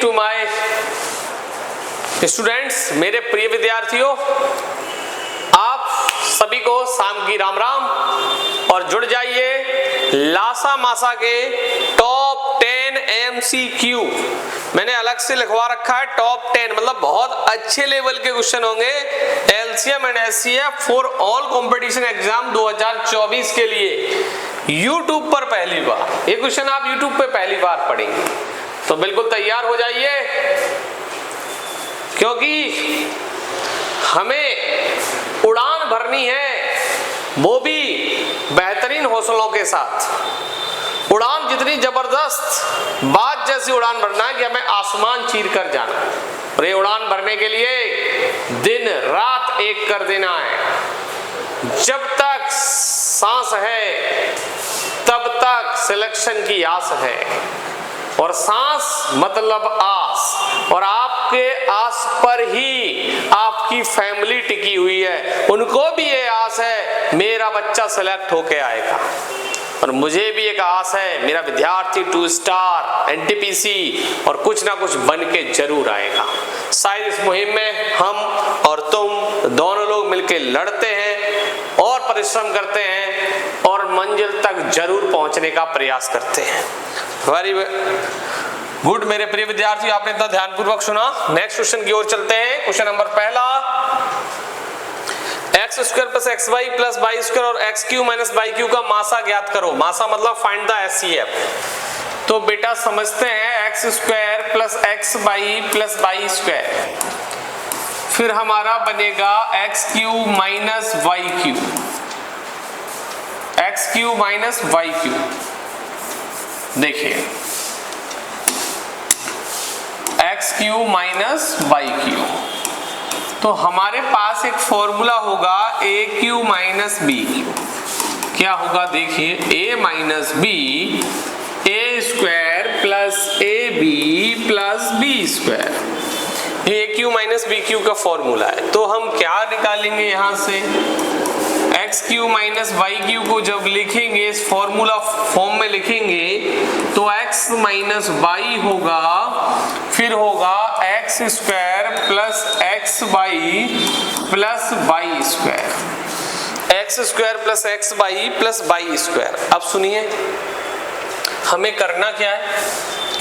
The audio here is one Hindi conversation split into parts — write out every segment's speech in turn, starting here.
टू माय स्टूडेंट्स, मेरे प्रिय विद्यार्थियों, आप सभी को शाम की राम राम। और जुड़ जाइए लासा मासा के टॉप 10 MCQ। मैंने अलग से लिखवा रखा है टॉप 10, मतलब बहुत अच्छे लेवल के क्वेश्चन होंगे LCM and SCF for all competition exam 2024 के लिए। YouTube पर पहली बार ये क्वेश्चन आप YouTube पे पहली बार पढ़ेंगे, तो बिल्कुल तैयार हो जाइए, क्योंकि हमें उड़ान भरनी है, वो भी बेहतरीन हौसलों के साथ। उड़ान जितनी जबरदस्त, बात जैसी उड़ान भरना है कि हमें आसमान चीर कर जाना है। और ये उड़ान भरने के लिए दिन रात एक कर देना है। जब तक सांस है तब तक सिलेक्शन की आस है, और सांस मतलब आस, और आपके आस पर ही आपकी फैमिली टिकी हुई है। उनको भी ये आस है मेरा बच्चा सेलेक्ट होके आएगा, और मुझे भी एक आस है मेरा विद्यार्थी 2 स्टार NTPC और कुछ ना कुछ बन के जरूर आएगा। शायद इस मुहिम में हम और तुम दोनों लोग मिलकर लड़ते हैं और परिश्रम करते हैं और मंजिल तक जरूर पहुंचने का प्रयास करते हैं। वेरी गुड मेरे प्रिय विद्यार्थी, आपने इतना ध्यानपूर्वक सुना। नेक्स्ट क्वेश्चन की ओर चलते हैं। क्वेश्चन नंबर पहला, x square plus x y plus y square और x Q minus y cube का मासा ज्ञात करो। मासा मतलब फाइंड द SCF। तो बेटा समझते हैं x square plus x y plus y square, फिर हमारा बनेगा x Q minus y cube, x Q minus y cube. देखिए x Q minus y cube, तो हमारे पास एक फॉर्मूला होगा a cube minus b cube. क्या होगा देखिए, a minus b a square plus a b plus b square. ये a cube minus b cube का फॉर्मूला है। तो हम क्या निकालेंगे यहां से, x Q minus y q को जब लिखेंगे इस फॉर्मूला फॉर्म में लिखेंगे तो एक्स माइनस वाई होगा, फिर होगा x square plus x y plus y square, x square plus x y plus y square. अब सुनिए, हमें करना क्या है,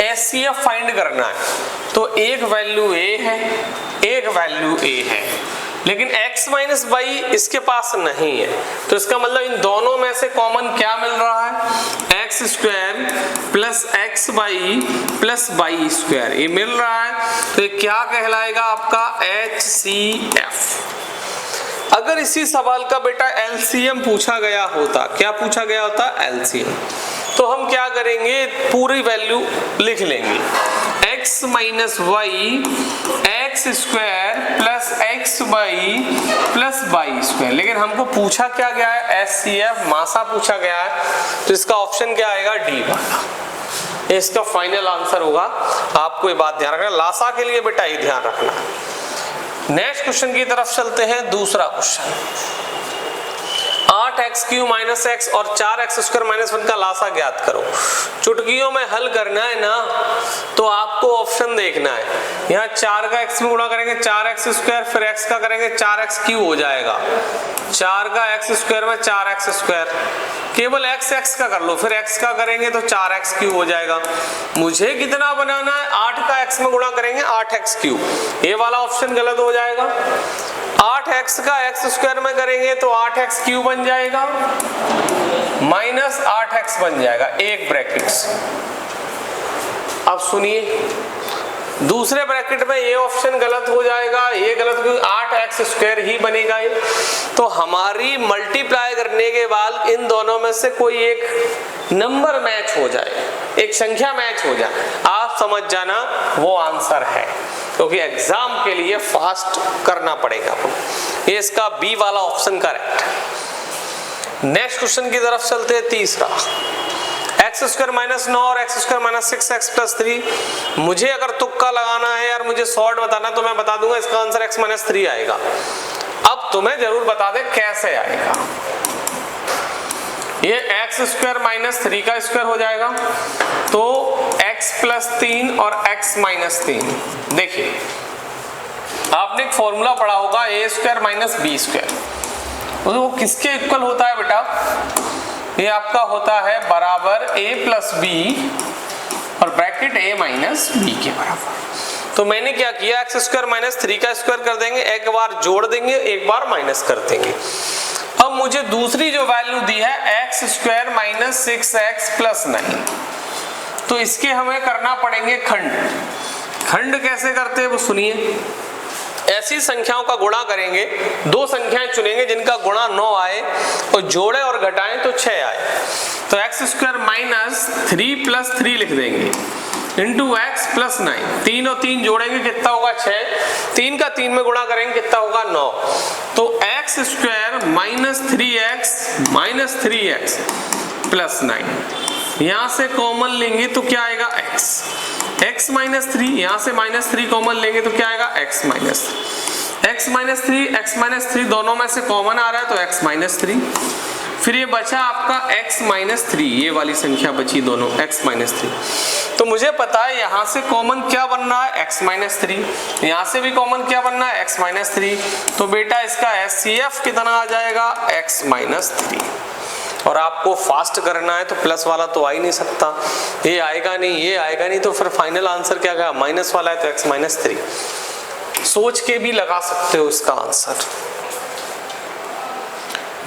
SCF फाइंड करना है। तो एक वैल्यू a है, एक वैल्यू a है, लेकिन x माइनस वाई इसके पास नहीं है। तो इसका मतलब इन दोनों में से कॉमन क्या मिल रहा है, x square plus x y plus y square, ये मिल रहा है। तो ये क्या कहलाएगा आपका HCF। अगर इसी सवाल का बेटा LCM पूछा गया होता, क्या पूछा गया होता, LCM, तो हम क्या करेंगे, पूरी वैल्यू लिख लेंगे, x minus y x square plus x y plus y square. लेकिन हमको पूछा क्या गया है, SCF मासा पूछा गया है, तो इसका ऑप्शन क्या आएगा, डी वाला। इसका फाइनल आंसर होगा। आपको ये बात ध्यान रखना, लासा के लिए बेटा ये ध्यान रखना। नेक्स्ट क्वेश्चन की तरफ चलते हैं। दूसरा question, 8x Q minus x और 4x स्क्वायर माइनस 1 का लासा ज्ञात करो। चुटकियों में हल करना है ना, तो आपको ऑप्शन देखना है। यहाँ 4 का x में गुणा करेंगे 4x स्क्वायर, फिर x का करेंगे 4x क्यू हो जाएगा। 4 का x स्क्वायर में 4x स्क्वायर, केवल x का कर लो, फिर x का करेंगे तो 4x क्यू हो जाएगा। मुझे कितना बनाना है, 8 का x में गुणा करेंगे 8x क्यू, ये वाला ऑप्शन गलत हो जाएगा। 8x का x स्क्वायर में करेंगे तो 8x क्यू बन जाएगा, माइनस 8x बन जाएगा, एक ब्रैकेट से। अब सुनिए, दूसरे ब्रैकेट में ये ऑप्शन गलत हो जाएगा, ये गलत, क्योंकि 8x स्क्वायर ही बनेगा ये। तो हमारी मल्टीप्लाई करने के बाद इन दोनों में से कोई एक नंबर मैच हो जाए, एक संख्या मैच हो जाए, आप समझ जाना वो आंसर है, क्योंकि एग्जाम के लिए फास्ट करना पड़ेगा आपको। ये इसका बी वाला ऑप्शन करेक्ट। नेक्स्ट क्वेश्चन की तरफ चलते हैं। तीसरा, एक्स स्क्वायर माइनस 9 और x square minus 6x plus 3। मुझे अगर तुक्का लगाना है यार, मुझे शॉर्ट बताना तो मैं बता दूंगा इसका आंसर x माइनस 3 आएगा। अब तुम्हें जरूर बता दे कैसे आएगा। ये एक्स स्क्वायर माइनस 3 का स्क्वायर हो जाएगा, तो x प्लस 3 और x माइनस 3। देखिए आपने एक फॉर्मूला पढ़ा होगा ए स्क्वायर माइनस बी स्क्वायर, वो किसके इक्वल होता है बेटा? ये आपका होता है बराबर a प्लस बी और ब्रैकेट a माइनस बी के बराबर। तो मैंने क्या किया, एक्स स्क्वायर माइनस 3 का स्क्वायर कर देंगे, एक बार जोड़ देंगे, एक बार माइनस कर देंगे। अब मुझे दूसरी जो वैल्यू दी है x square minus 6x plus 9, तो इसके हमें करना पड़ेंगे खंड। खंड कैसे करते हैं वो सुनिए। ऐसी संख्याओं का गुणा करेंगे, दो संख्याएं चुनेंगे जिनका गुणा 9 आए और जोड़े और घटाएं तो 6 आए। तो एक्स स्क्वायर माइनस 3 प्लस 3 लिख देंगे इंटू एक्स प्लस 9, 3 और 3 जोड़ेंगे कितना होगा 6, 3 का 3 में गुणा करेंगे कितना होगा 9। तो x square minus 3x plus 9, यहां से कॉमन लेंगे तो क्या आएगा x माइनस 3, यहां से माइनस 3 कॉमन लेंगे तो क्या आएगा x माइनस 3 दोनों में से कॉमन आ रहा है तो x माइनस 3। फिर ये बचा आपका x माइनस 3, ये वाली संख्या बची दोनों x माइनस 3। तो मुझे पता है यहां से कॉमन क्या बन रहा है x माइनस 3, यहां से भी कॉमन क्या बनना है x माइनस 3। तो बेटा इसका HCF कितना आ जाएगा x माइनस 3। और आपको फास्ट करना है तो प्लस वाला तो आ ही नहीं सकता, ये आएगा नहीं, ये आएगा नहीं, तो फिर फाइनल आंसर क्या गया, माइनस वाला है तो x माइनस 3। सोच के भी लगा सकते हो इसका आंसर।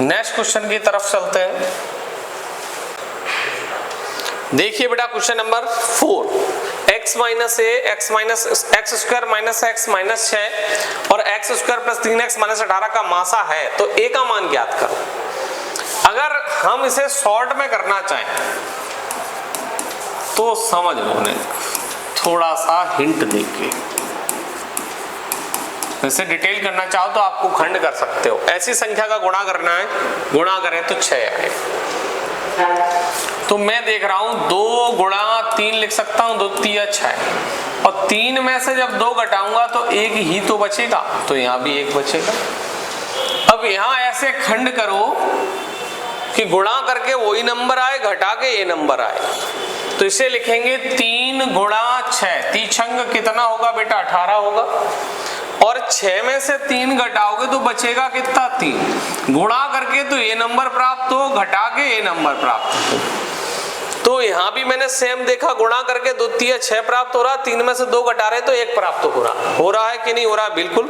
नेक्स्ट क्वेश्चन की तरफ चलते हैं। देखिए बेटा question number 4, x minus a x square minus x minus 6 और x square plus 3x minus 18 का मासा है, तो a का मान ज्ञात करो। अगर हम इसे शॉर्ट में करना चाहें तो समझ लो ने थोड़ा सा हिंट देके, वैसे डिटेल करना चाहो तो आपको खंड कर सकते हो। ऐसी संख्या का गुणा करना है, गुणा करें तो 6 आए। तो मैं देख रहा हूं 2 गुणा 3 लिख सकता हूं, 2 3 6, और 3 में से जब 2 घटाऊंगा तो 1 ही तो बचेगा, तो यहां भी 1 बचेगा। अब यहां ऐसे खंड करो कि गुणा करके वही नंबर आए, घटा के ये नंबर आए। तो इसे लिखेंगे 3 गुणा 6, 3 छंग कितना होगा बेटा 18 होगा, और 6 में से 3 घटाओगे तो बचेगा कितना 3, गुणा करके तो ये नंबर प्राप्त हो, घटा के ये नंबर प्राप्त हो। तो यहाँ भी मैंने सेम देखा, गुणा करके 2 3 6 प्राप्त हो रहा, 3 में से 2 घटा रहे तो 1 प्राप्त हो रहा है कि नहीं हो रहा, बिल्कुल।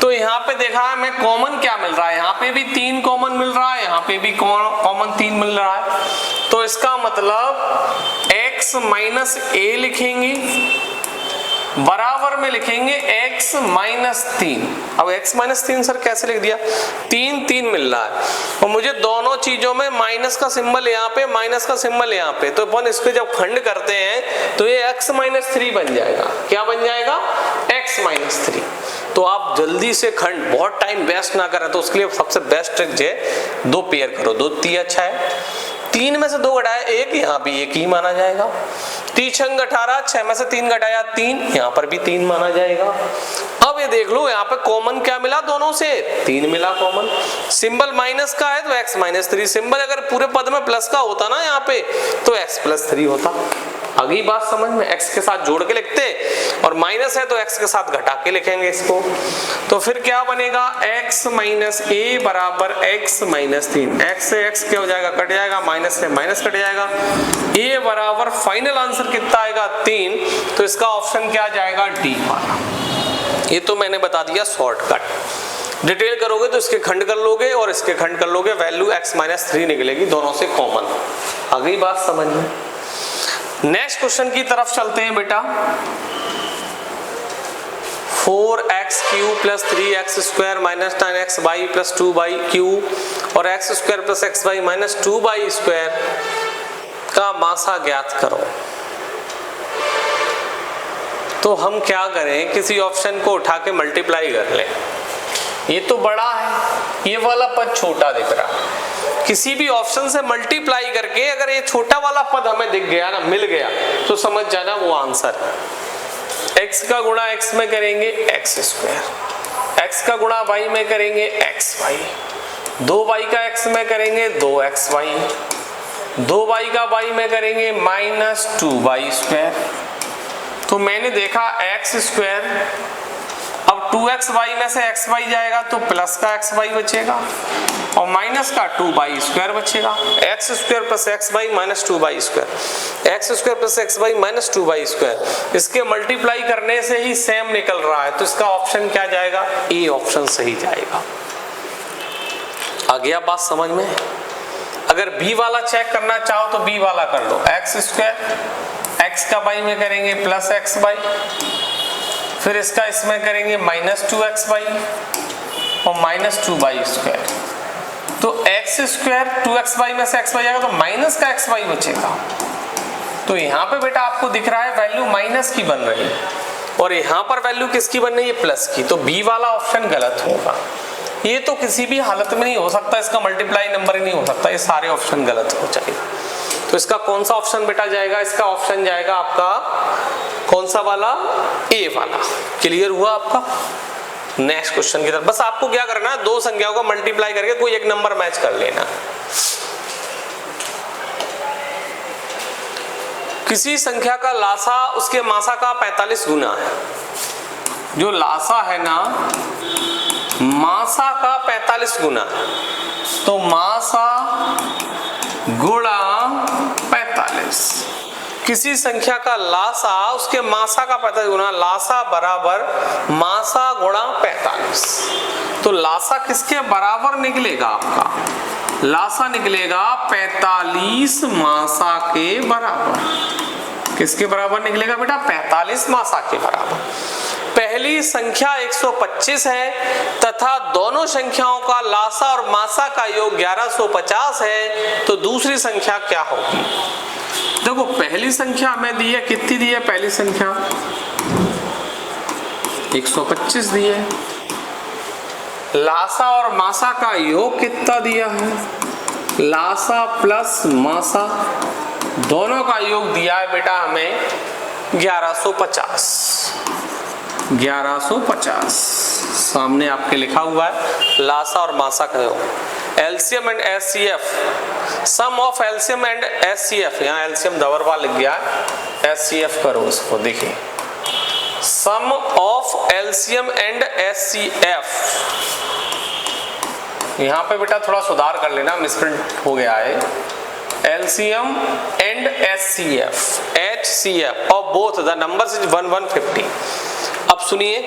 तो यहाँ पे देखा है मैं कॉमन क्या मिल रहा है, यहाँ पे भी 3 कॉमन मिल रहा है, यहाँ पे भी कॉमन 3 मिल रहा है। तो इसका मतलब x माइनस a लिखेंगे, बराबर में लिखेंगे x माइनस 3। अब x माइनस 3 सर कैसे लिख दिया, 3 मिल रहा है और मुझे दोनों चीजों में माइनस का सिंबल यहाँ पे, माइनस का सिंबल यहाँ पे, तो अपन इसको जब खंड करते हैं तो ये x माइनस 3 बन जाएगा। क्या बन जाएगा, x माइनस 3। तो आप जल्दी से खंड, बहुत टाइम वेस्ट ना करें, तो उसके लिए सबसे बेस्ट ट्रिक जो है 2 पेयर करो, 2 3 अच्छा है, 3 में से 2 घटाया 1, यहाँ भी 1 ही माना जाएगा। 3 छंग 18, 6 में से 3 घटाया 3, यहाँ पर भी 3 माना जाएगा। अब ये देख लो यहाँ पे कॉमन क्या मिला, दोनों से 3 मिला कॉमन। सिंबल माइनस का है तो x माइनस 3, सिंबल अगर पूरे पद में प्लस का होता ना यहाँ पे तो x प्लस 3 होता। अगली बात समझ में, x के साथ जोड़ के लिखते, और माइनस है तो x के साथ घटा के लिखेंगे इसको। तो फिर क्या बनेगा, x माइनस a बराबर x माइनस 3, x से x क्या हो जाएगा, कट जाएगा, माइनस से माइनस कट जाएगा, a बराबर फाइनल आंसर कितना आएगा 3। तो इसका ऑप्शन क्या जाएगा, डी वाला। ये तो मैंने बता दिया शॉर्टकट। डिटेल करोगे तो इसके खंड कर लोगे और इसके खंड कर लोगे, वैल्यू x माइनस 3 निकलेगी, दोनों से कॉमन। अगली बात समझ में। नेक्स्ट क्वेश्चन की तरफ चलते हैं बेटा। 4x cube plus 3x square minus 9x y plus 2 y cube और x square plus x y minus 2 y square का मासा ज्ञात करो। तो हम क्या करें, किसी ऑप्शन को उठा के मल्टीप्लाई कर लें। ये तो बड़ा है, ये वाला पद छोटा दिख रहा है, किसी भी ऑप्शन से मल्टीप्लाई करके अगर ये छोटा वाला पद हमें दिख गया ना, मिल गया, तो समझ जाना वो आंसर है। x का गुणा x में करेंगे x स्क्वायर, x का गुणा y में करेंगे x वाई, 2y का x में करेंगे 2x वाई, 2y का y में करेंगे -2y²। तो मैंने देखा x², अब 2xy में से xy जाएगा तो प्लस का xy बचेगा और माइनस का 2y² बचेगा। x² + xy - 2y², x² + xy - 2y²। इसके मल्टीप्लाई करने से ही सेम निकल रहा है, तो इसका ऑप्शन क्या जाएगा? ए ऑप्शन सही जाएगा। आ गया बात समझ में? अगर बी वाला चेक करना चाहो तो बी वाला कर लो। x², x का y में करेंगे +xy, फिर इसका इसमें करेंगे -2xy और -2y²। तो x², 2xy में से xy जाएगा तो माइनस का xy बचेगा। तो यहाँ पे बेटा आपको दिख रहा है वैल्यू माइनस की बन रही है और यहाँ पर वैल्यू किसकी बन रही है? प्लस की। तो बी वाला ऑप्शन गलत होगा। ये तो किसी भी हालत में नहीं हो सकता, इसका मल्टीप्लाई नंबर ही नहीं हो सकता, ये सारे ऑप्शन गलत हो जाएगा। तो इसका कौन सा ऑप्शन बेटा जाएगा? इसका ऑप्शन जाएगा आपका कौन सा वाला? ए वाला। क्लियर हुआ आपका? नेक्स्ट क्वेश्चन की तरफ। बस आपको क्या करना है, दो संख्याओं का मल्टीप्लाई करके कोई एक नंबर मैच कर लेना। किसी संख्या का लासा उसके मासा का 45 गुना है। जो लासा है ना, मासा का 45 गुना, तो मासा गुणा 45। किसी संख्या का लासा उसके मासा का 45 गुना, लासा बराबर मासा गुणा 45। तो लासा किसके बराबर निकलेगा? आपका लासा निकलेगा 45 मासा के बराबर। किसके बराबर निकलेगा बेटा? 45 मासा के बराबर। पहली संख्या 125 है तथा दोनों संख्याओं का लासा और मासा का योग 1150 है, तो दूसरी संख्या क्या होगी? देखो पहली संख्या हमें दी है, कितनी दी है? पहली संख्या 125 दी है। लासा और मासा का योग कितना दिया है? लासा प्लस मासा दोनों का योग दिया है बेटा हमें 1150। 1150 सामने आपके लिखा हुआ है लासा और मासा का योग। LCM and HCF, sum of LCM and HCF, यहाँ एलसीएम दबरवा लिख गया है, एचसीएफ करो उसको। देखिए sum of LCM and HCF, यहाँ पे बेटा थोड़ा सुधार कर लेना, मिसप्रिंट हो गया है। एलसीएम एंड एचसीएफ, एचसीएफ और बोथ द नंबर्स इज 1150। अब सुनिए,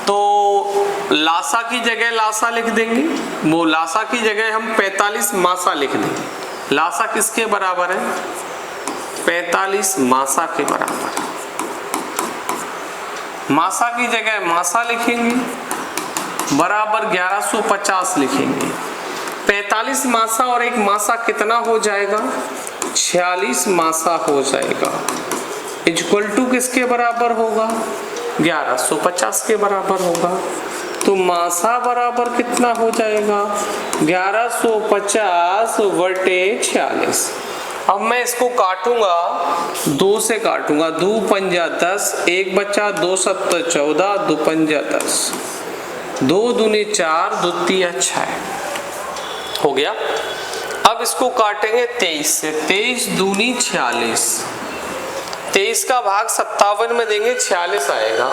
तो लासा की जगह लासा लिख देंगे, वो लासा की जगह हम 45 मासा लिख देंगे। लासा किसके बराबर है? 45 मासा के बराबर। मासा की जगह मासा लिखेंगे, बराबर 1150 लिखेंगे। 45 मासा और एक मासा कितना हो जाएगा? 46 मासा हो जाएगा। इक्वल टू किसके बराबर होगा? 1150 के बराबर होगा। तो मासा बराबर कितना हो जाएगा? 1150 बटे 46। अब मैं इसको काटूंगा, 2 से काटूंगा, 2 पंजा 10, 1 बचा, 2 7 14, 2 पंजा 10, 2 दूनी 4, 2 तिया 6 हो गया। अब इसको काटेंगे 23 से, 23 दूनी 46, 23 का भाग 57 में देंगे, 46 आएगा,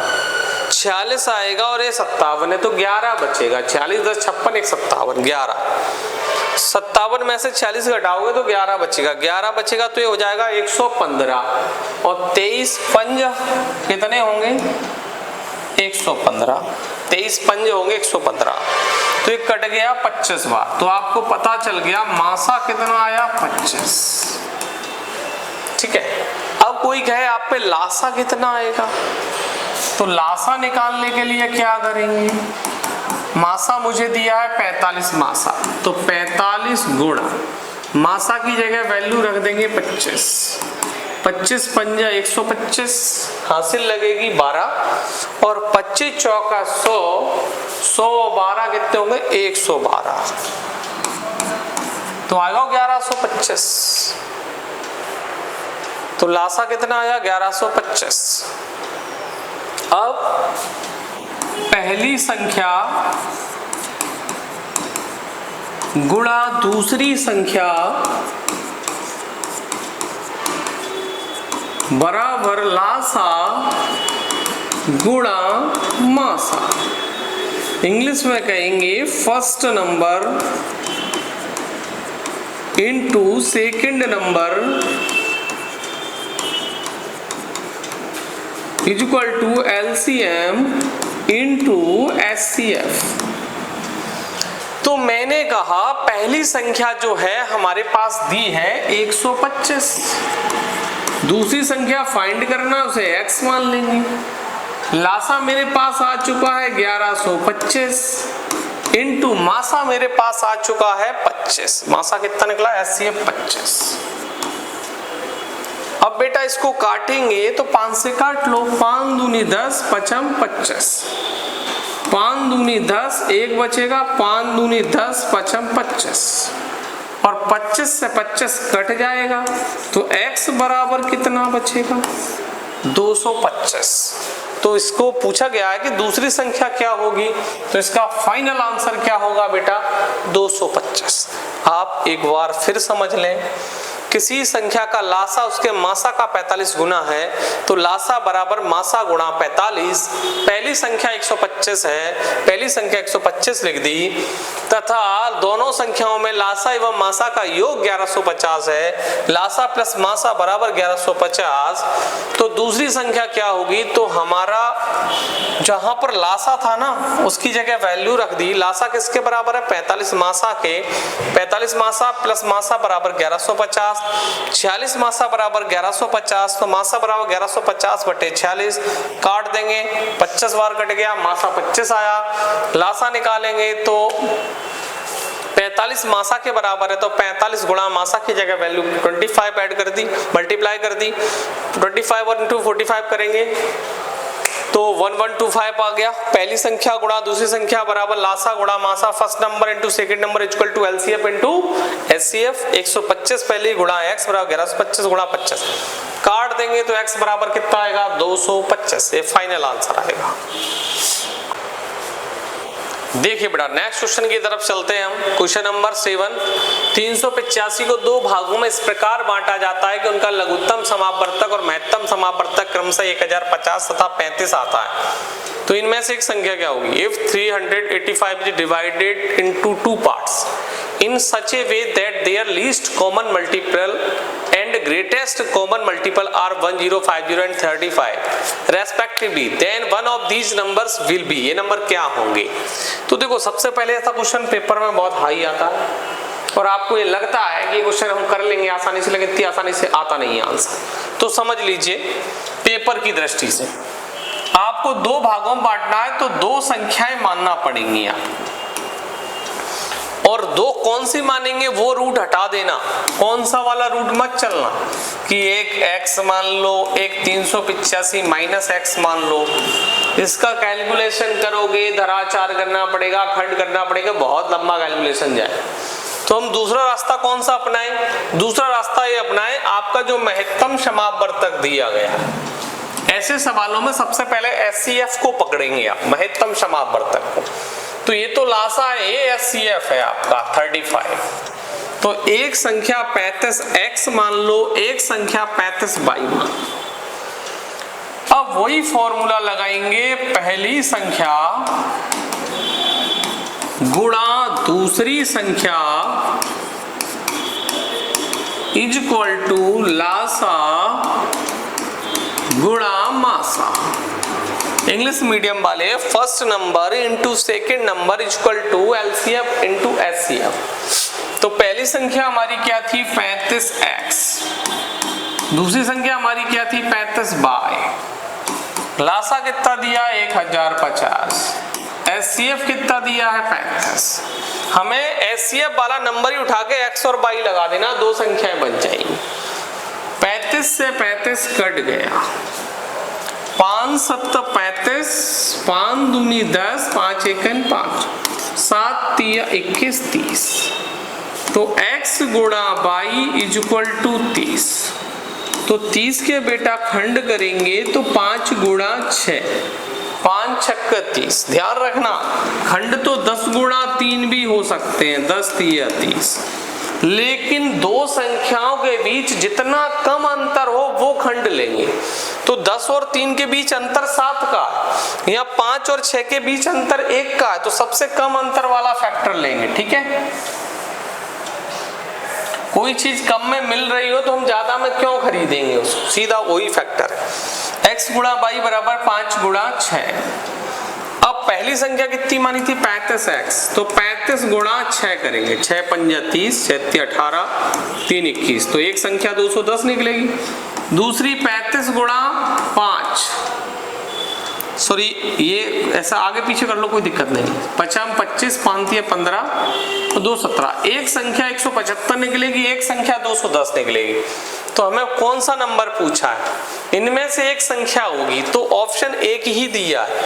46 आएगा और ये 57 है तो 11 बचेगा। 46 10 56 1 57, 11। 57 में से 46 घटाओगे तो 11 बचेगा, 11 बचेगा तो ये हो जाएगा 115 और 23 पंज कितने होंगे? 115। 23 पंज होंगे 115, तो ये कट गया 25 बार। तो आपको पता चल गया मासा कितना आया? 25। ठीक है। अब कोई कहे आप पे लासा कितना आएगा, तो लासा निकालने के लिए क्या करेंगे? मासा मुझे दिया है 45 मासा, तो 45 गुणा मासा की जगह वैल्यू रख देंगे 25। 25 पंजा 125, हासिल लगेगी 12 और 25 चौका 100, 100 12 कितने होंगे? 112। तो आएगा 1125। तो लासा कितना आया? 1125। अब पहली संख्या गुणा दूसरी संख्या बराबर लासा गुणा मासा। इंग्लिश में कहेंगे first number into second number is equal to LCM into HCF. तो मैंने कहा पहली संख्या जो है हमारे पास दी है 125, दूसरी संख्या फाइंड करना, उसे x मान लेंगे। लासा मेरे पास आ चुका है 1125 इनटू मासा मेरे पास आ चुका है 25। मासा कितना निकला? एचसीएफ 25। अब बेटा इसको काटेंगे तो 5 से काट लो, 5 दूनी 10, 5 25, 5 दूनी 10, 1 बचेगा, 5 दूनी 10, 5 25 और 25 से 25 कट जाएगा तो x बराबर कितना बचेगा? 225। तो इसको पूछा गया है कि दूसरी संख्या क्या होगी, तो इसका फाइनल आंसर क्या होगा बेटा? 225। आप एक बार फिर समझ लें, किसी संख्या का लासा उसके मासा का 45 गुना है तो लासा बराबर मासा गुणा 45। पहली संख्या 125 है, पहली संख्या 125 लिख दी, तथा दोनों संख्याओं में लासा एवं मासा का योग 1150 है। लासा प्लस मासा बराबर 1150। तो दूसरी संख्या क्या होगी? तो हमारा जहां पर लासा था ना उसकी जगह वैल्यू रख दी। लासा किसके बराबर है? 45 मासा के। 45 मासा प्लस मासा बराबर 1150, 46 मासा बराबर 1150। तो मासा बराबर 1150 बटे 46, काट देंगे, 25 बार कट गया, मासा 25 आया। लासा निकालेंगे तो 45 मासा के बराबर है, तो 45 गुणा मासा की जगह वैल्यू 25 ऐड कर दी, मल्टीप्लाई कर दी, 25 और इंटू 45 करेंगे तो 1125 आ गया। पहली संख्या गुणा दूसरी संख्या बराबर लासा गुणा मासा, first number into second number equal to LCF into HCF. 125 पहले गुणा x बराबर 1125 गुणा 25, काट देंगे तो x बराबर कितना आएगा? 225। ये फाइनल आंसर आएगा। देखिए बेटा नेक्स्ट क्वेश्चन की तरफ चलते हैं हम। क्वेश्चन नंबर 7, 385 को दो भागों में इस प्रकार बांटा जाता है कि उनका लघुत्तम समापवर्तक और महत्तम समापवर्तक क्रमशः 1050 तथा 35 आता है। तो इनमें से एक संख्या क्या होगी? If 385 is divided into two parts in such a way that their least common multiple and greatest common multiple are 10, 50 and 35 respectively, then one of these numbers will be। ये नंबर क्या होंगे? तो देखो सबसे पहले ऐसा क्वेश्चन पेपर में बहुत हाई आता है और आपको ये लगता है कि ये क्वेश्चन हम कर लेंगे आसानी से, लेकिन इतनी आसानी से आता नहीं है आंसर। तो समझ लीजिए पेपर की दृष्टि से आपको दो भागों में बांटना है तो दो संख्याएं मानना पड़ेंगी आपको, और दो कौन सी मानेंगे वो रूट हटा देना, कौन सा वाला रूट मत चलना कि एक x मान लो, एक 385 माइनस x मान लो। इसका कैलकुलेशन करोगे, धराचार करना पड़ेगा, खंड करना पड़ेगा, बहुत लंबा कैलकुलेशन जाए। तो हम दूसरा रास्ता कौन सा अपनाएं? दूसरा रास्ता ये अपनाएं, आपका जो महत्तम समापवर्तक दिया गया है, ऐसे सवालों में सबसे पहले एचसीएफ को पकड़ेंगे आप, महत्तम समापवर्तक को। तो ये तो लासा है, ये एचसीएफ है आपका 35। तो एक संख्या 35x मान लो, एक संख्या 35y मान लो। अब वही फॉर्मूला लगाएंगे, पहली संख्या गुणा दूसरी संख्या इज इक्वल टू लासा गुणा मासा। इंग्लिश मीडियम वाले first number into second number equal to LCF into HCF. तो पहली संख्या हमारी क्या थी? 35x। दूसरी संख्या हमारी क्या थी? 35y। लासा कितना दिया? 1050। एचसीएफ कितना दिया है? 35। हमें एचसीएफ वाला नंबर ही उठा के x और y लगा देना, दो संख्याएं बन जाएंगी। 35 से 35 कट गया, 5 7 35, 5 दूनी 10, 5 1 5, 7 3 21 30। तो x गुणा y इज इक्वल टू 30। तो 30 के बेटा खंड करेंगे तो 5 गुणा 6, 5 छक्के 30। ध्यान रखना खंड तो 10 गुणा 3 भी हो सकते हैं, 10 3 30। लेकिन दो संख्याओं के बीच जितना कम अंतर हो वो खंड लेंगे। तो 10 और 3 के बीच अंतर 7 का है, या 5 और 6 के बीच अंतर 1 का है, तो सबसे कम अंतर वाला फैक्टर लेंगे। ठीक है, कोई चीज कम में मिल रही हो तो हम ज्यादा में क्यों खरीदेंगे उसको, सीधा वही फैक्टर है। x गुणा y बराबर 5 गुणा 6। अब पहली संख्या कितनी मानी थी 35x, तो 35 गुणा 6 करेंगे, 6 पंजा 30, 6 18, 3 21, तो एक संख्या 210 निकलेगी। दूसरी 35 गुणा 5, सॉरी ये ऐसा आगे पीछे कर लो कोई दिक्कत नहीं, 55 25 5 15 तो 217, एक संख्या 175 निकलेगी, एक संख्या 210 निकलेगी। तो हमें कौन सा नंबर पूछा है, इनमें से एक संख्या होगी, तो ऑप्शन एक ही दिया है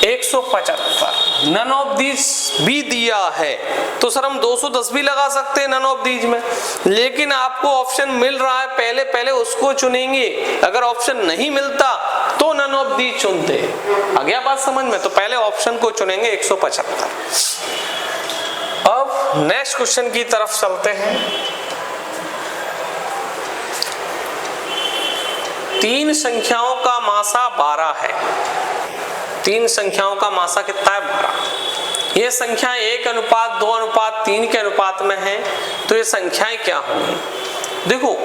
175, नन ऑफ दीज भी दिया है, तो सर हम 210 भी लगा सकते हैं नन ऑफ दीज में, लेकिन आपको ऑप्शन मिल रहा है पहले पहले उसको चुनेंगे, अगर ऑप्शन नहीं मिलता तो नन ऑफ दीज चुनते। आ गया बात समझ में, तो पहले ऑप्शन को चुनेंगे 175। अब नेक्स्ट क्वेश्चन की तरफ चलते हैं। 3 संख्याओं का मासा 12 है, 3 संख्याओं का मासा कितना है 12। ये संख्या 1:2:3 के अनुपात में है, तो ये संख्याएं क्या होंगी। देखो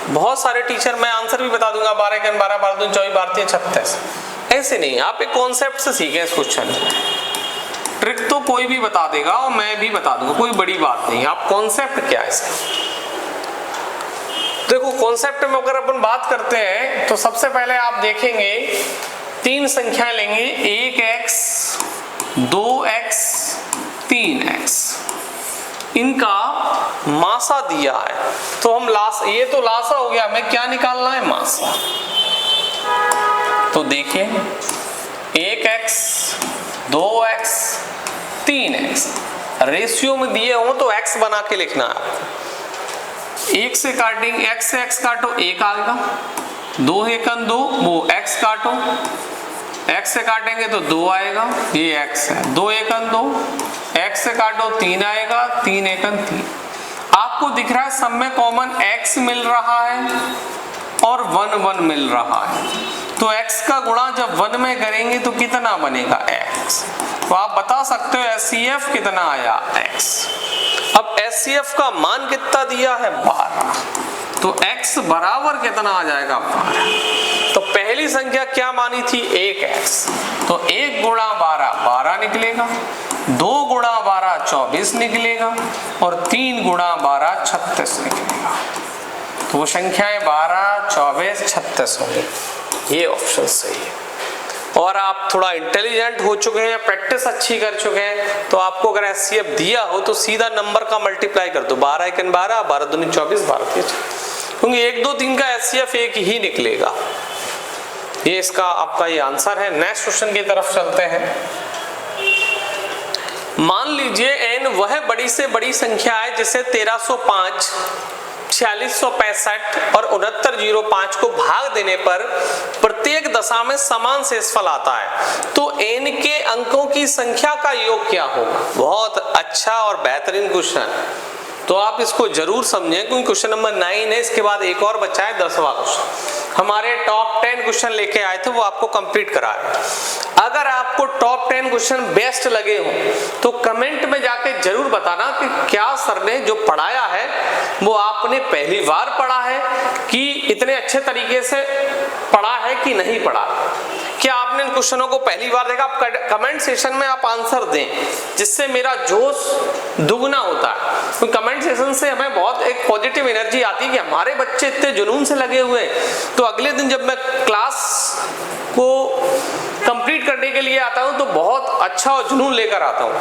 बहुत सारे टीचर, मैं आंसर भी बता दूंगा, 12 × 12 12 दूनी 24 12 36, ऐसे नहीं, आप एक कॉन्सेप्ट से सीखें इस क्वेश्चन। ट्रिक तो कोई भी बता देगा और मैं भी बता दूंगा, कोई बड़ी बात नहीं, आप कॉन्सेप्ट क्या है इसका। देखो कॉन्सेप्ट में अगर अपन बात करते हैं तो सबसे पहले आप देखेंगे 3 संख्या लेंगे, 1x 2x 3x, इनका मासा दिया है, तो हम ये तो लासा हो गया, हमें क्या निकालना है मासा। तो देखिए 1x 2x 3x रेशियो में दिए हो तो x बना के लिखना है। 1 से काटेंगे, x से x काटो 1 आएगा, 2 1 2 वो x काटो, x से काटेंगे तो 2 आएगा, ये x है, 2 1 2 x से काटो 3 आएगा, 3 1 3। आपको दिख रहा है सब में कॉमन x मिल रहा है और 1 1 मिल रहा है, तो x का गुणा जब 1 में करेंगे तो कितना बनेगा x, तो आप बता सकते हो HCF कितना आया x। अब HCF का मान कितना दिया है 12, तो x बराबर कितना आ जाएगा 12। तो पहली संख्या क्या मानी थी 1x, तो 1 गुणा 12 12 निकलेगा, 2 गुणा 12 24 निकलेगा, और 3 गुणा 12 36 निकलेगा। तो वो संख्याएं 12 24 36 होंगी, ये ऑप्शन सही है। और आप थोड़ा इंटेलिजेंट हो चुके हैं, प्रैक्टिस अच्छी कर चुके हैं, तो आपको अगर HCF दिया हो तो सीधा नंबर का मल्टीप्लाई कर दो, 12 1 12 12 दूनी 24 12 3, क्योंकि 1 2 3 का HCF एक ही निकलेगा। ये इसका आपका ये आंसर है। नेक्स्ट क्वेश्चन की तरफ चलते हैं। मान लीजिए n वह बड़ी से बड़ी संख्या है जिसे 1305 4665 और 6905 को भाग देने पर प्रत्येक दशा में समान शेषफल आता है, तो n के अंकों की संख्या का योग क्या होगा। बहुत अच्छा और बेहतरीन क्वेश्चन, तो आप इसको जरूर समझें, क्योंकि क्वेश्चन नंबर 9 है, इसके बाद एक और बचा है 10वां क्वेश्चन। हमारे टॉप 10 क्वेश्चन लेके आए थे, वो आपको कंप्लीट करा है। अगर आपको टॉप 10 क्वेश्चन बेस्ट लगे हो तो कमेंट में जाके जरूर बताना कि क्या सर ने जो पढ़ाया है वो आपने पहली बार पढ़ा है कि इतने अच्छे तरीके से पढ़ा है कि नहीं पढ़ा, क्या आपने इन क्वेश्चनों को पहली बार देखा। आप कमेंट सेशन में आप आंसर दें, जिससे मेरा जोश दुगना होता है। तो कमेंट सेशन से हमें बहुत एक पॉजिटिव एनर्जी आती है कि हमारे बच्चे इतने जुनून से लगे हुए हैं। तो अगले दिन जब मैं क्लास को कंप्लीट करने के लिए आता हूं तो बहुत अच्छा और जुनून लेकर आता हूं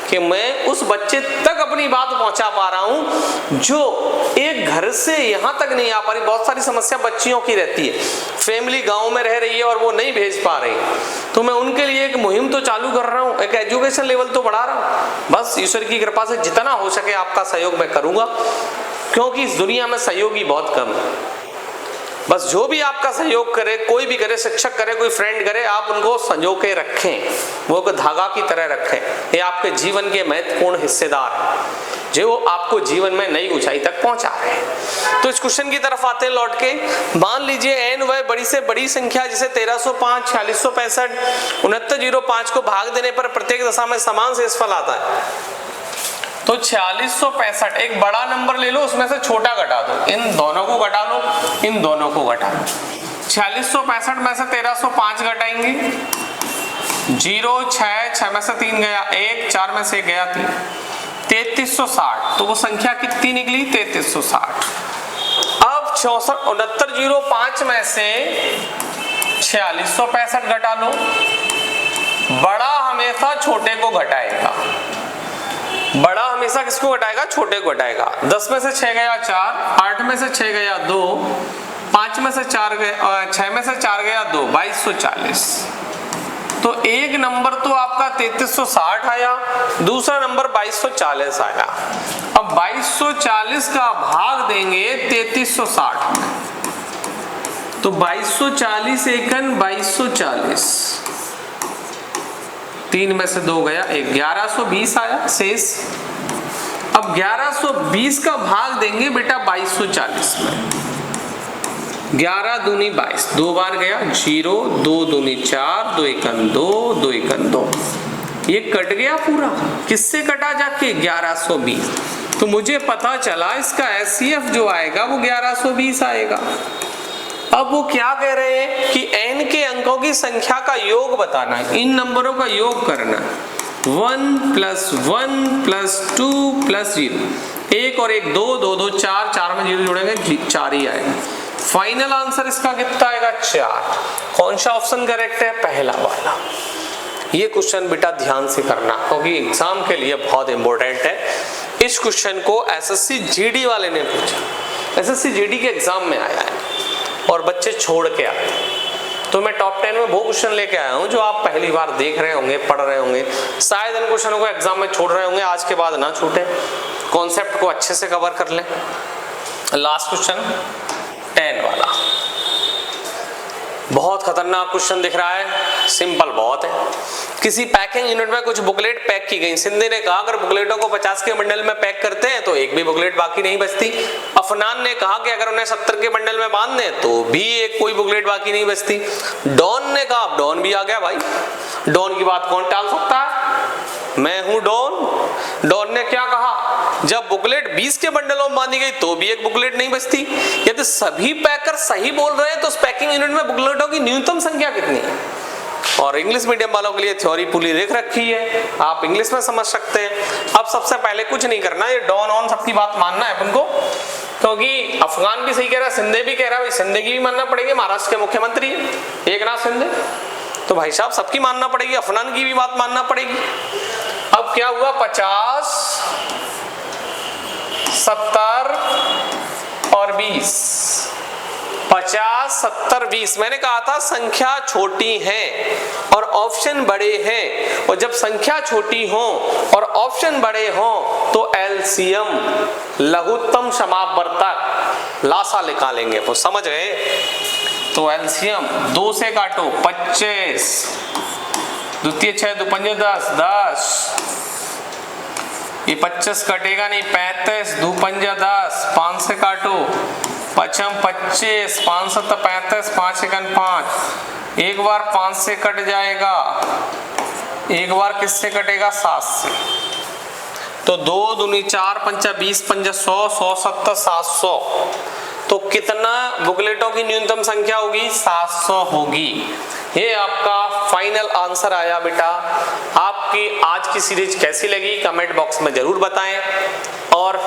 कि मैं उस बच्चे तक अपनी बात पहुंचा पा रहा हूं जो एक घर से यहां तक नहीं आ पा रही। बहुत सारी समस्या बच्चियों की रहती है, फैमिली गांव में रह रही है और वो नहीं भेज पा रही, तो मैं उनके लिए एक मुहिम तो चालू कर रहा हूं, एक एजुकेशन लेवल तो बढ़ा रहा हूं। बस ईश्वर की कृपा से जितना हो सके आपका सहयोग मैं करूंगा, क्योंकि इस दुनिया में सहयोगी बहुत कम है। बस जो भी आपका सहयोग करे, कोई भी करे, शिक्षक करे, कोई फ्रेंड करे, आप उनको संजो के रखें, वो को धागा की तरह रखें। ये आपके जीवन के महत्वपूर्ण हिस्सेदार हैं जो आपको जीवन में नई ऊंचाई तक पहुंचा रहे हैं। तो इस क्वेश्चन की तरफ आते हैं लौट के। मान लीजिए n वह बड़ी से बड़ी संख्या जिसे 1305, 4665, 6905 को भाग देने पर प्रत्येक दशा में समान शेषफल आता है। तो 4665 एक बड़ा नंबर ले लो, उसमें से छोटा घटा दो, इन दोनों को घटा लो, इन दोनों को घटा लो। 4665 में से 1305 घटाएंगे, 0 6 6 में से 3 गया 1, 4 में से गया 3, 3360। तो वो संख्या कितनी निकली? 3360। अब 6905 में से 4665 घटा लो। बड़ा हमेशा छोटे को घटाएगा, बड़ा हमेशा किसको घटाएगा? छोटे को घटाएगा। 10 में से 6 गया 4, 8 में से 6 गया 2, 5 में से 4 गया 6 में से 4 गया 2, 2240। तो एक नंबर तो आपका 3360 आया, दूसरा नंबर 2240 आया। अब 2240 का भाग देंगे 3360 में, तो 2240 एकन 2240, 3 में से 2 गया 1, 1120 आया शेष। अब 1120 का भाग देंगे बेटा 2240 में, 11 दूनी 22, 2 बार गया 0, 2 दूनी 4, 2 एकन 2, 2 एकन 2, ये कट गया पूरा। किससे कटा? जाके 1120। तो मुझे पता चला इसका HCF जो आएगा वो 1120 आएगा। अब वो क्या कह रहे हैं कि n के अंकों की संख्या का योग बताना है, इन नंबरों का योग करना है। 1 + 1 + 2 + 0, 1 और 1 2, 2 2 4, 4 में 0 जोड़ेंगे 4 ही आएगा। फाइनल आंसर इसका कितना आएगा? 4। कौन सा ऑप्शन करेक्ट है? पहला वाला। ये क्वेश्चन बेटा ध्यान से करना क्योंकि एग्जाम के लिए बहुत इंपॉर्टेंट है। इस क्वेश्चन को SSC GD वाले ने पूछा, SSC GD के एग्जाम में आया है और बच्चे छोड़ के आए, तो मैं टॉप 10 में वो क्वेश्चन लेके आया हूँ जो आप पहली बार देख रहे होंगे, पढ़ रहे होंगे, शायद इन क्वेश्चनों को एग्जाम में छोड़ रहे होंगे, आज के बाद ना छूटे, कॉन्सेप्ट को अच्छे से कवर कर लें। लास्ट क्वेश्चन 10 वाला, बहुत खतरनाक क्वेश्चन दिख रहा है, सिंपल बहुत है। किसी पैकिंग यूनिट में कुछ बुकलेट पैक की गई। सिंधे ने कहा अगर बुकलेटों को 50 के बंडल में पैक करते हैं तो एक भी बुकलेट बाकी नहीं बचती। अफनान ने कहा कि अगर उन्हें 70 के बंडल में बांध दें तो भी एक कोई बुकलेट बाकी नहीं बचती। डॉन ने कहा, अब डॉन भी आ गया भाई, डॉन की बात कौन टाल सकता है, मैं हूं डॉन। डॉन ने क्या कहा, जब बुकलेट 20 के बंडलों में बांधी गई तो भी एक बुकलेट नहीं बचती। यदि सभी पैकर सही बोल रहे हैं तो उस पैकिंग यूनिट में बुकलेटों की न्यूनतम संख्या कितनी है? और इंग्लिश मीडियम वालों के लिए थ्योरी पूरी लिख रखी है, आप इंग्लिश में समझ सकते हैं। अब सबसे पहले कुछ नहीं करना, ये डॉन ऑन सबकी बात मानना है अपन को, क्योंकि अफगान भी सही कह रहा है, सिंधे भी कह रहा है, सिंधे की भी मानना पड़ेगी, महाराष्ट्र के मुख्यमंत्री एकनाथ शिंदे, तो भाई साहब सबकी मानना पड़ेगी, अफगान की भी बात मानना पड़ेगी। अब क्या हुआ, 50, 70 और 20, 50, 70, 20। मैंने कहा था संख्या छोटी है और ऑप्शन बड़े हैं, और जब संख्या छोटी हो और ऑप्शन बड़े हो तो एलसीएम लघुत्तम समापवर्तक लासा निकालेंगे। तो समझ गए? तो एलसीएम 2 से काटो 25, द्वितीय 6 2 5 10 10, ये 25 कटेगा नहीं, 35 2 5 10, 5 से काटो, 55 25, 5 7 35, 5 1 5, एक बार 5 से कट जाएगा, एक बार किससे कटेगा? 7 से। तो 2 दूनी 4 5 20 5 100 100 70 700। तो कितना बुकलेटों की न्यूनतम संख्या होगी? 700 होगी। ये आपका फाइनल आंसर आया बेटा। आपकी आज की सीरीज कैसी लगी कमेंट बॉक्स में जरूर बताएं, और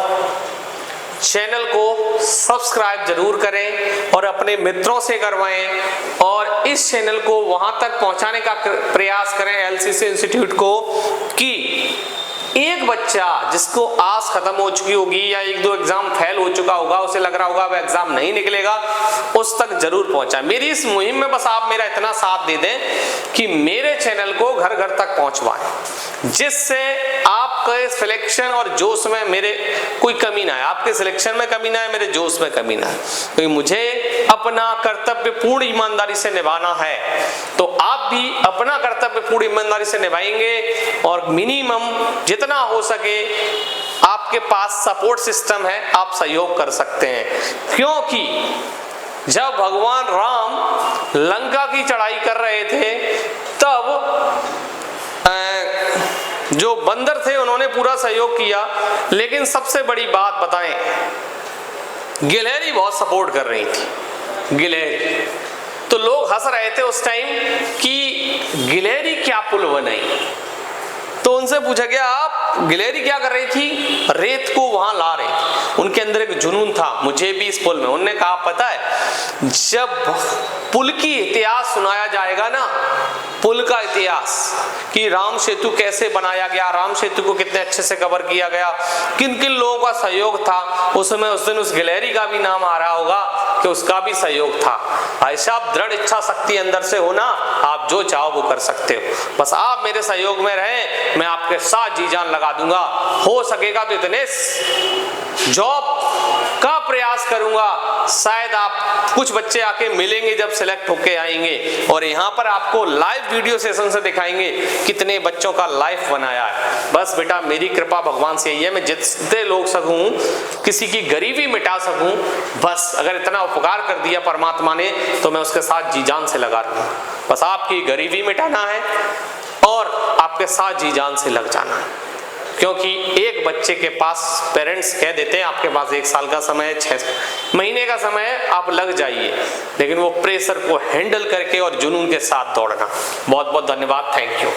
चैनल को सब्सक्राइब जरूर करें और अपने मित्रों से करवाएं, और इस चैनल को वहां तक पहुंचाने का प्रयास करें एलसीसी इंस्टीट्यूट को कि एक बच्चा जिसको आस खत्म हो चुकी होगी या एक दो एग्जाम फेल हो चुका होगा, उसे लग रहा होगा अब एग्जाम नहीं निकलेगा, उस तक जरूर पहुंचा। मेरी इस मुहिम में बस आप मेरा इतना साथ दे दें कि मेरे चैनल को घर घर तक पहुंचवाएं, जिससे आपके सिलेक्शन और जोश में मेरे कोई कमी ना है, आपके सिलेक्शन में कमी ना है, मेरे जोश में कमी ना है। क्योंकि मुझे अपना कर्तव्य पूर्ण ईमानदारी से निभाना है, तो आप भी अपना कर्तव्य पूर्ण ईमानदारी से निभाएंगे और मिनिमम जितना हो सके आपके पास सपोर्ट सिस्टम है, आप सहयोग कर सकते हैं। क्योंकि जब भगवान राम लंका की चढ़ाई कर रहे थे तब जो बंदर थे उन्होंने पूरा सहयोग किया, लेकिन सबसे बड़ी बात बताएं, गिलहरी बहुत सपोर्ट कर रही थी। गिलहरी तो लोग हंस रहे थे उस टाइम कि गिलहरी क्या पुल बनाई। तो उनसे पूछा गया आप गिलहरी क्या कर रही थी? रेत को वहां ला रहे थे, उनके अंदर एक जुनून था मुझे भी इस पुल में। उन्होंने कहा पता है जब पुल की इतिहास सुनाया जाएगा ना, पुल का इतिहास कि राम सेतु कैसे बनाया गया, राम सेतु को कितने अच्छे से कवर किया गया, किन किन लोगों का सहयोग था, उसमें उस दिन उस गिलहरी का भी नाम आ रहा होगा कि उसका भी सहयोग था। भाई साहब दृढ़ इच्छा शक्ति अंदर से हो ना, आप जो चाहो वो कर सकते हो। बस आप मेरे सहयोग में रहें, मैं आपके साथ जी जान लगा दूंगा। हो सकेगा तो इतने जॉब का प्रयास करूंगा, शायद आप कुछ बच्चे आके मिलेंगे जब सिलेक्ट होके आएंगे, और यहाँ पर आपको लाइव वीडियो सेशन से दिखाएंगे कितने बच्चों का लाइफ बनाया है। बस बेटा मेरी कृपा भगवान से यही है, मैं जितने लोग सकूं किसी की गरीबी मिटा सकूं, बस अगर इतना उपकार कर दिया परमात्मा ने तो मैं उसके साथ जी जान से लगा रहा हूं। बस आपकी गरीबी मिटाना है और आपके साथ जी जान से लग जाना है। क्योंकि एक बच्चे के पास पेरेंट्स कह देते हैं आपके पास 1 साल का समय है, 6 महीने का समय है, आप लग जाइए, लेकिन वो प्रेशर को हैंडल करके और जुनून के साथ दौड़ना। बहुत बहुत धन्यवाद, थैंक यू।